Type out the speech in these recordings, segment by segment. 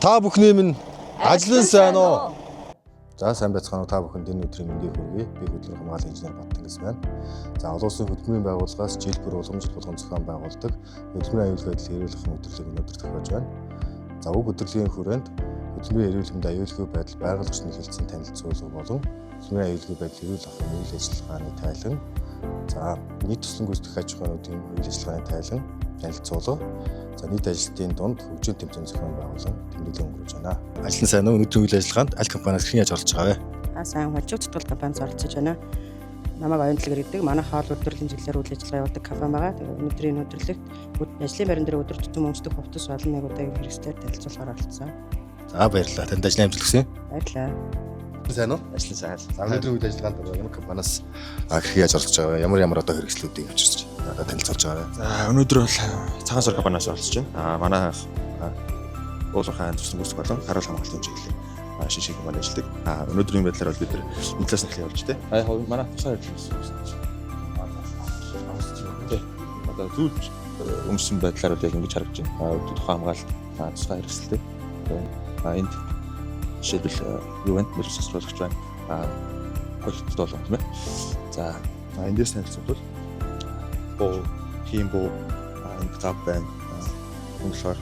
Та бүхний минь ажлын сайн уу? За сайн байцгаана уу та бүхэнд энэ өдрийн мэндийг хүргэе. Би хөдөлмөр хамгааллын инженер Баттангис байна. За олон улсын хөдөлмөрийн байгууллагаас жил бүр уламжлалт болгон зохион байгуулдаг хөдөлмөрийн аюулгүй байдлыг эрүүлэх өдрөлийг өнөөдөр тохиож байна. За уг өдрөлийн хүрээнд хөдөлмөрийн эрүүлэмд аюулгүй байдал байгаль орчны хэлтсэн танилцуулга болон хөдөлмөрийн аюулгүй байдлыг эрүүлэх үйл ажиллагааны тайлан, за нийт туслан гүйцэтгэх аж ахуйнуудын үйл ажиллагааны тайлан танилцуулга, за нийт ажилтны дунд хөгжлийн тэмцээн зохион байгуулан тэмдэглэл өнгөрүүлж байна. Ажлын сайн уу? Өнөөдрийн үйл ажиллагаанд аль компаниас хэрхэн яаж оролцож байгаа вэ? Сайн хожиг зүтгэл компанид оролцож байна. Намайг оюунтлаг гэдэг манай хоол өдрөлийн чиглэлээр үйл ажиллагаа явуулдаг компани байгаа. Тэгээд өнөөдрийн өдрөлөгт ажлын байран дээр өдөр тутам өмсдөг хувцас олон нэгүүдийн хэрэгслээр танилцуулахаар оролцсон. За баярлалаа. Танд ажлын амжилт хүсье. Баярлалаа. Сайн уу? Ажлын сайн. За өнөөдрийн үйл ажиллагаанд ямар компаниас хэрхэн яаж оролцож байгаа вэ? Ямар одоо хэрэгслүүдийг авчирч танилцуулж байгаа вэ? За өнөөдөр бол цагаан сар компаниас оролцож байна. Манай уулын туслан гүйцэтгэх болон харуул хамгаалтын чиглэлийн шинжлэх компани ажилладаг. Өнөөдрийн байдлаар бол бид нар мэдлээс нь явж тээ. Манай тусгай хэрэглээс. Одоо зүйлж өмсөн байдлаар яг ингэж харагдаж байна. Тухайн хамгаалалт тусгай хэрэгсэлтэй. Энд жишээлбэл юу вэ? Мөрөс цэцруулагч байна. Хөлт болгоно тийм ээ. За эндээс танилцуулбал боо, тийм боо, энэ гав байна. Үнэхээр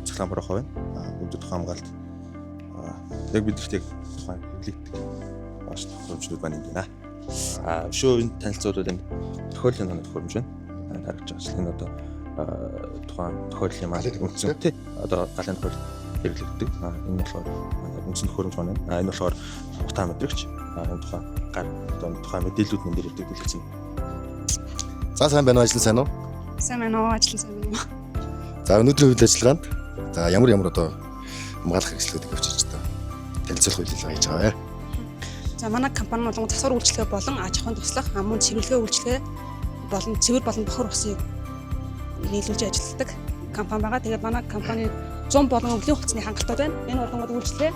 цахилгаан бороо байна. Өдөр тухайн хамгаалалт яг бидэрт яг тухайн хэвлэгддэг бааш тохиромжууд байна юм байна. Шоу энэ танилцуулбал энэ тохиолдлын тоног тохиромж байна. Харагч байгаа. Энэ одоо тухайн тохиолдлын маань үндсэн тий одоо галын тохиол хэрэглэгддэг. Энэ болохоор үндсэн тохиромж байна. Энэ болохоор утаа мэдрэгч. Энэ тухайн гар одоо тухайн мэдээлүүд нэн дээр ирдэг дэлгэцэн. За сайн байна уу? Ажлын сайн уу? Сайн байна уу? Ажлын сайн байна уу? За өнөөдрийн үйл ажиллагаанд за ямар одоо хамгаалах хэрэгслүүдийг авчирч та танилцуулах үйл ажиллагаа хийж байгаа вэ? За манай компани болон засвар үйлчлэгээ болон аж ахуйн туслах, мөн цэвэрлэгээ үйлчлэгээ болон цэвэр болон бохор усыг нийлүүлж ажилладаг компани байгаа. Тэгээд манай компани 100 болон өнгөлийн хувцсны хангалттай байна. Энэ болгонгод үйлчлэгээ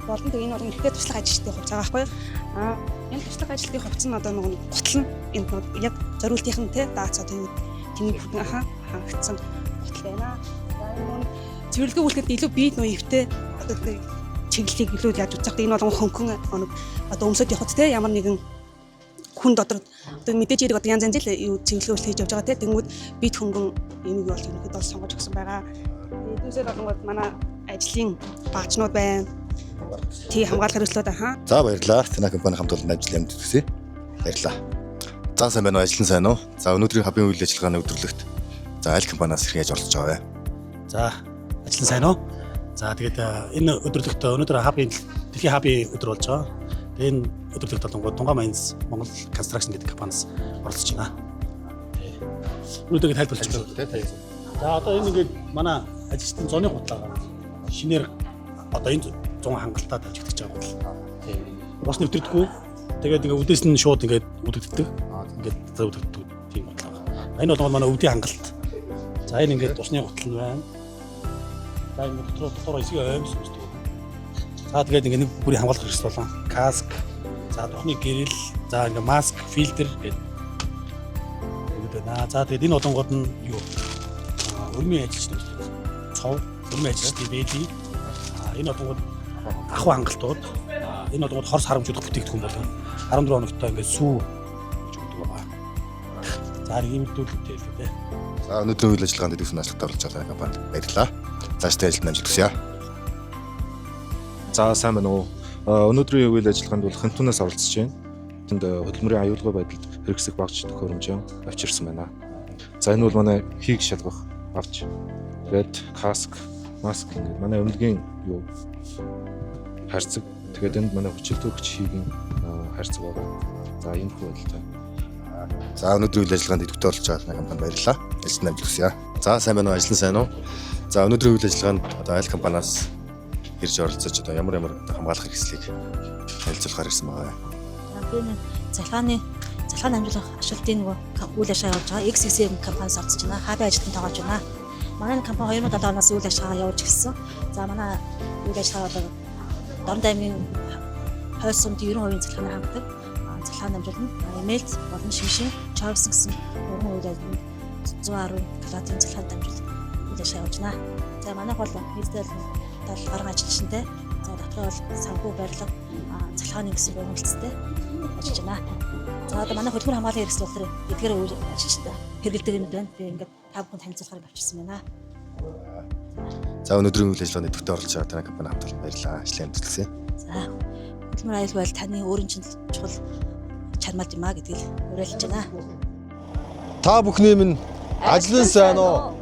болон тэгээд энэ болгон ихтэй туслах ажилтны хувцас байгаа байхгүй юу? Энэ туслах ажилтны хувцас нь одоо нэг гутал нь энэ яг зориултын те даацаа тэний хангагдсан гутал байна. Цэвэрлэгээ үйлчлэгэд илүү бие нуйвтэй одоо чиглэлийг илүү яаж үзэх вэ? Энэ бол хөнгөн одоо өмсөд явахд те ямар нэгэн хүнд одоо мэдээж ирэх одоо янз янз л цэвэрлэгээ үйлчлэл хийж явж байгаа те тэнгүүд бие хөнгөн энийг бол ерөнхийдөө бол сонгож өгсөн байгаа. Дүүсээр болонгод манай ажлын багчнууд байна. Тий хамгаалах хэрэгслүүд За баярлалаа. Танай компани хамт олон ажлын амжилт хүсье. Баярлалаа. За сайн байна уу? Ажлын сайн уу? За өнөөдрийн хабын үйл ажиллагааны өдрөлөгт за аль компаниас хэрхэн яаж оролцож байгаа вэ? За ажлын сайн уу? За тэгээд энэ өдрөлөгт өнөөдөр дэлхийн хабын өдөр болж байгаа. Тэгээд энэ өдрөлөгт болонгод Тунгаа Майнс Монгол Construction гэдэг компаниас оролцож байна. Өнөөдөр тайлбарлаж байна. За одоо энэ ингээд манай ажилтны зооны хутлаа шинээр одоо энэ 100 хангалттай тавьж өгч байгаа бол бас нэвтрдэггүй. Тэгээд ингээд үдээс нь шууд ингээд үдэгддэг. Ингээд үдэгддэг тийм бодлоо. Энэ бол манай өвдийн хангалт. За энэ ингээд усны гутал нь байна. За энэ дотор эсийг оймс үздэг. За тэгээд ингээд нэг бүрийн хамгаалах хэрэгсэл болон каск, за тухны гэрэл, за ингээд маск, фильтр гэдэг. За тэгээд энэ олонгод нь юу? Өрмийн ажилчид цов, өрмийн ажилчдын бэлий. Энэ олонгод ахуй хангалтууд. Энэ олонгод хорс харамжуудах бүтээгдэхүүн болон 14 хоногтой ингээд сүү гэж өгдөг байгаа. За ийм зүйлүүдтэй л дээ. За өнөөдрийн үйл ажиллагаанд дэвсэн ашигтай оролцож байгаа компанид баярлалаа. Цаашдаа ажилтны амжилт хүсье. За сайн байна уу? Өнөөдрийн үйл ажиллагаанд бол Хэмтүнээс оролцож байна. Тэнд хөдөлмөрийн аюулгүй байдалд хэрэгсэх багц төхөөрөмжөө авчирсан байна. За энэ бол манай хийг шалгах багц. Тэгээд каск, маск ингээд манай өмлөгийн юу харьцаг. Тэгээд энд манай хүчилтөрөгч хийгийн харьцаг байгаа. За энэ хүү байдалтай. За өнөөдрийн үйл ажиллагаанд идэвхтэй оролцож байгаа компани баярлалаа. Ажилтны амжилт хүсье. За сайн байна уу? Ажлын сайн уу? За өнөөдрийн үйл ажиллагаанд одоо аль компаниас ирж оролцож одоо ямар хамгаалах хэрэгслийг танилцуулахаар ирсэн байгаа вэ? Би нэг цалгааны амжилах ашиглалтын нөгөө үйл ажиллагаа явуулж байгаа XXM компаниас оролцож байна. Хабын ажилтнанд тоогооч байна. Манай компани 2007 оноос үйл ажиллагаа явуулж эхэлсэн. За манай үйл ажиллагаа бол Дорн аймгийн хойд сумд 90% цалгааны хангадаг. Цалгааны амжилт нь эмээлт болон шимшин Чорвс гэсэн өргөн үйл ажиллагаа 110 киловаттын цалгааны амжилт үйл ажиллагаа явуулж байна. За манайх бол нийтдээ тал гарган ажилчтай. За дотроо бол санхүү барилга, цалхааны гэсэн байгууллагатай ажиллаж байна. За одоо манай хөдөлмөр хамгааллын хэрэгсэл бол тэр эдгээр ажилчтай хэрэгэлдэг юм байна. Тэгээ ингээд та бүхэн танилцуулахаар авчирсан байна. За өнөөдрийн үйл ажиллагааны төвтэй оролцож байгаа таны компани хамт олон баярлалаа. Ажлын амжилт. За хөдөлмөр аюулгүй бол таны өөрийн чинь чухал чармал юм а гэдгийг уриалж байна. Та бүхний минь ажлын сайн уу?